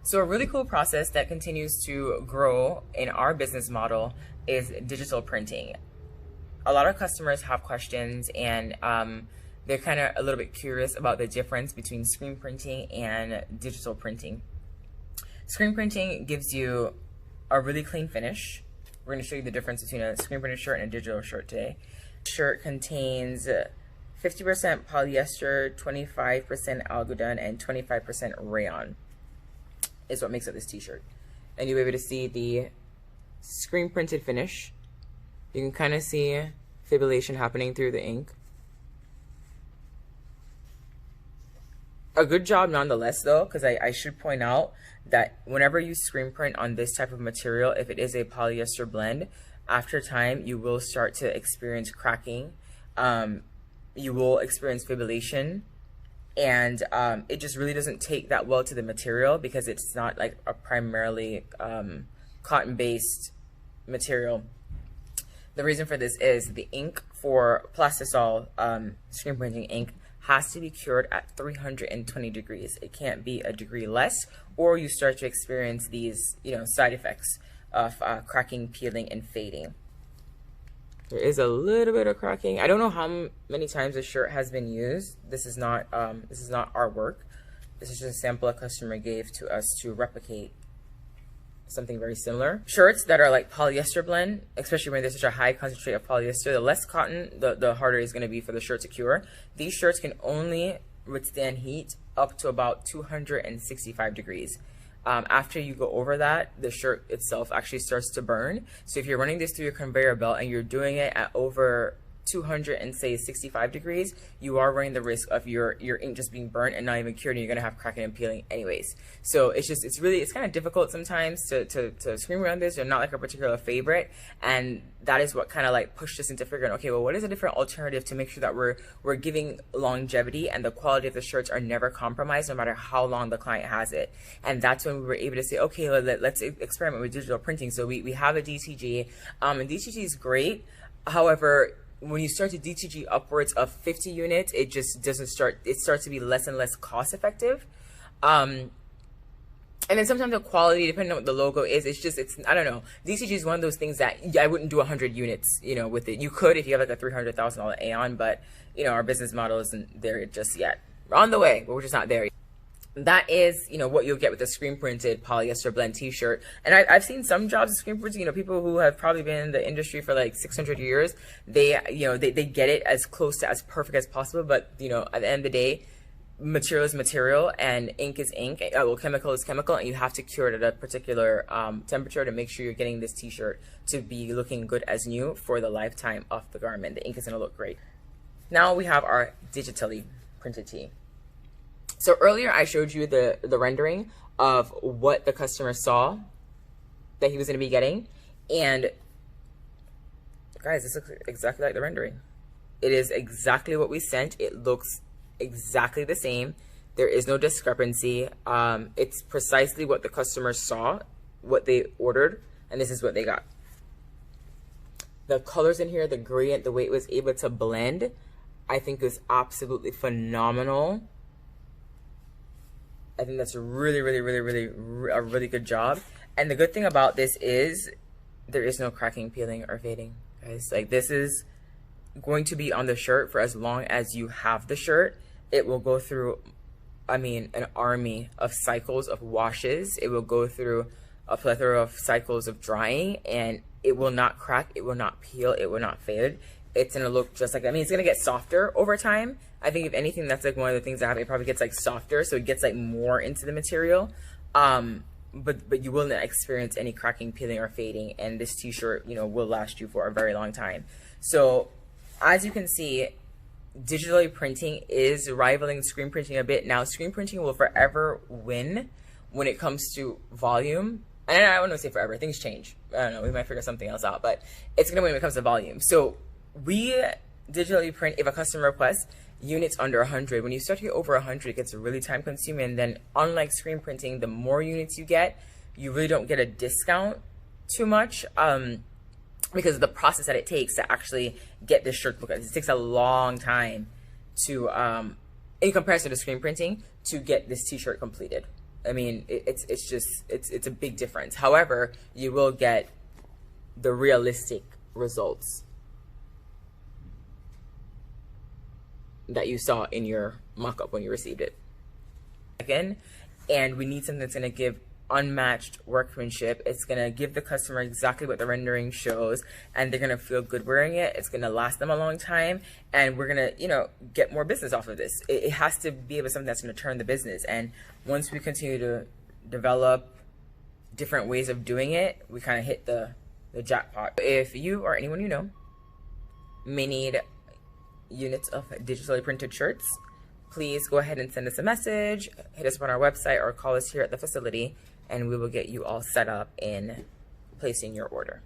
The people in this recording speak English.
So a really cool process that continues to grow in our business model is digital printing. A lot of customers have questions and they're kind of a little bit curious about the difference between screen printing and digital printing. Screen printing gives you a really clean finish. We're going to show you the difference between a screen printed shirt and a digital shirt today. The shirt contains 50% polyester, 25% algodon, and 25% rayon is what makes up this t-shirt. And you'll be able to see the screen printed finish. You can kind of see fibrillation happening through the ink. A good job nonetheless though, because I should point out that whenever you screen print on this type of material, if it is a polyester blend, after time you will start to experience cracking. You will experience fibrillation, and it just really doesn't take that well to the material because it's not like a primarily cotton-based material. The reason for this is the ink for Plastisol screen printing ink has to be cured at 320 degrees. It can't be a degree less, or you start to experience these, side effects of cracking, peeling, and fading. There is a little bit of cracking. I don't know how many times this shirt has been used. This is not our work. This is just a sample a customer gave to us to replicate something very similar. Shirts that are like polyester blend, especially when there's such a high concentrate of polyester, the less cotton, the harder it's going to be for the shirt to cure. These shirts can only withstand heat up to about 265 degrees. After you go over that, the shirt itself actually starts to burn. So if you're running this through your conveyor belt and you're doing it at over 265 degrees, you are running the risk of your ink just being burnt and not even cured, and you're gonna have cracking and peeling anyways. So it's kind of difficult sometimes to screen around this. They're not like a particular favorite, and that is what kind of like pushed us into figuring, okay, well, what is a different alternative to make sure that we're giving longevity and the quality of the shirts are never compromised no matter how long the client has it. And that's when we were able to say, okay, let's experiment with digital printing. So we have a DTG, and DTG is great. However, when you start to DTG upwards of 50 units, it just doesn't start, it starts to be less and less cost effective. And then sometimes the quality, depending on what the logo is, I don't know. DTG is one of those things that I wouldn't do 100 units, with it. You could if you have like a $300,000 Aeon, but, our business model isn't there just yet. We're on the way, but we're just not there yet. That is, what you'll get with a screen printed polyester blend t-shirt. And I've seen some jobs of screen printing, people who have probably been in the industry for like 600 years, they get it as close to as perfect as possible. But, at the end of the day, material is material and ink is ink. Well, chemical is chemical, and you have to cure it at a particular temperature to make sure you're getting this t-shirt to be looking good as new for the lifetime of the garment. The ink is going to look great. Now we have our digitally printed tee. So earlier I showed you the rendering of what the customer saw that he was going to be getting. And guys, this looks exactly like the rendering. It is exactly what we sent. It looks exactly the same. There is no discrepancy. It's precisely what the customer saw, what they ordered, and this is what they got. The colors in here, the gradient, the way it was able to blend, I think is absolutely phenomenal. I think that's a really good job. And the good thing about this is there is no cracking, peeling, or fading, guys. Like, this is going to be on the shirt for as long as you have the shirt. It will go through, an army of cycles of washes. It will go through a plethora of cycles of drying, and it will not crack, it will not peel, it will not fade. It's gonna look just like, it's gonna get softer over time. I think if anything, that's like one of the things that happen. It probably gets like softer, so it gets like more into the material. But you will not experience any cracking, peeling, or fading, and this t-shirt, will last you for a very long time. So as you can see, digitally printing is rivaling screen printing a bit. Now, screen printing will forever win when it comes to volume. And I don't want to say forever, things change. I don't know, we might figure something else out, but it's gonna win when it comes to volume. So we digitally print if a customer requests units under 100. When you start to get over 100, it gets really time consuming. And then unlike screen printing, the more units you get, you really don't get a discount too much because of the process that it takes to actually get this shirt look. It takes a long time to, in comparison to screen printing, to get this t-shirt completed. I mean, it's a big difference. However, you will get the realistic results that you saw in your mock-up when you received it. Again, and we need something that's going to give unmatched workmanship. It's going to give the customer exactly what the rendering shows, and they're going to feel good wearing it. It's going to last them a long time, and we're going to, you know, get more business off of this. It has to be able to something that's going to turn the business. And once we continue to develop different ways of doing it, we kind of hit the jackpot. If you or anyone you know may need units of digitally printed shirts, please go ahead and send us a message, hit us up on our website, or call us here at the facility, and we will get you all set up in placing your order.